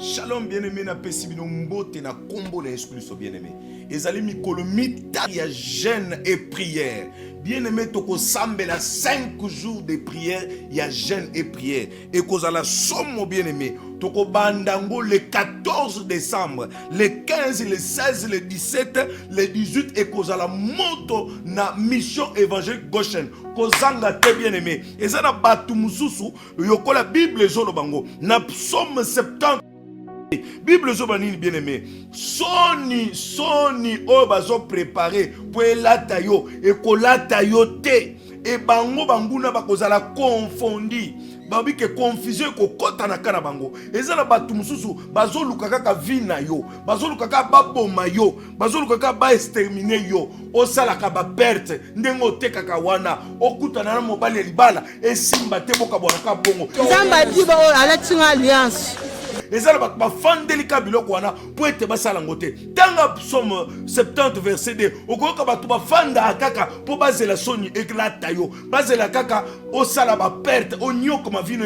Shalom bien-aimé na pesi bino mbote na kombo na Yesu Kristo bien-aimé. Ezali mikolo mita ya jeûne et prière. Bien-aimé toko sambela 5 jours de prière ya jeûne et prière. Et kozala somo bien-aimé toko bandango le 14 décembre, le 15, le 16, le 17, le 18 et kozala moto na mission évangélique Goshen. Kozanga te bien-aimé. Ezana batu mususu yokola Bible zolo bango na psaume 70. Bible zobanini bien-aimé. Soni o bazo préparé pour elata yo et kolata yo te et bango banguna bakozala confondi. Babi ke confusion ko kota na kana bango. Ezala batu mususu bazo lukaka ka vina yo, bazo lukaka baboma yo, bazo lukaka ba exterminer yo. Osala ka ba perte ndengo tekaka wana okutana na mobali libala esimba te boka bonaka bongo. Nzamba diba o alatinga alliance. Ezala ba fandelika biloko wana po ete basala ngote. Tanga psaume 70 verset 2. Okoyoka batu ba fanda kaka po bazela soni eklata yo. Bazela kaka osala ba perte onyoko ma vino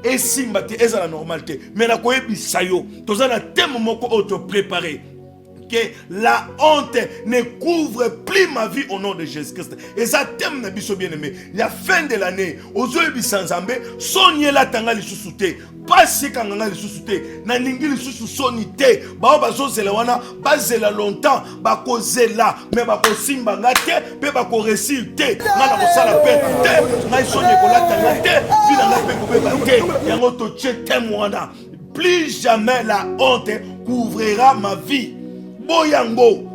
esimba te ezala normalité. Mais na koyebisa yo tozana temo moko auto préparé. Que la honte ne couvre plus ma vie au nom de Jésus-Christ. Et ça thème na biso bien-aimé. La fin de l'année, ozoyebi sanzambe, sonye la tanga li susute. Pasi kanganga li susute. Na ningi li susu sonite. Bao bazo zela wana, bazela longtemps, bako zela, mais bako simba ngate, pe bako resite. Ngana kosala perte te, ngai sonye kola tanga te, vina nga pe kobe bate. Yango to tche témoana. Plus jamais la honte couvrira ma vie. Boyango,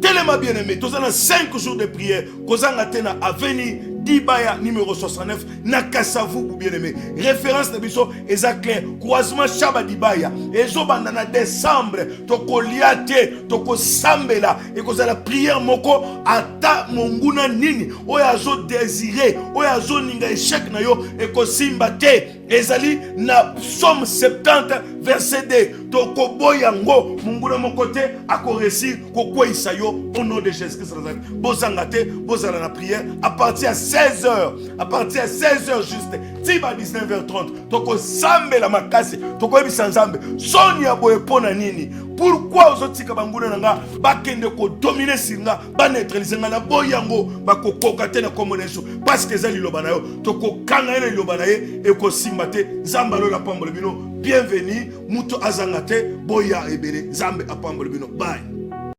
telema bien-aimé, tous en 5 jours de prière, Kozanga Tena Aveni, Dibaya numéro 69, Nakasavu bien-aimé. Référence de Bisso, Ezakler, croisement Shaba Dibaya, Ezobandana décembre, Toko Liate, Toko Sambela, et Kozala prière Moko, Ata Monguna Nini, Oyazo désiré, Oyazo Ninga échec Nayo, et Kosimbate. Ezali na psaume 70 verset 2 toko boyango munguna mokote akoresi kokwa isayo au nom de Jésus-Christ. Bozangate bozala na prière à partir à 16h juste tiba 19h30 toko sambe la makasi toko ebisa nzambe sonia boye pona nini. Pourquoi ozotika banguna nanga bakende ko dominer singa ba neutraliser nga na boyango bakokoka te na komoneso parce que ezali lobana yo toko kanga ele lobana ye e ko simbate zambalo la pambole bino. Bienvenue muto azangate boya ebele zambe apambole bino. Bye.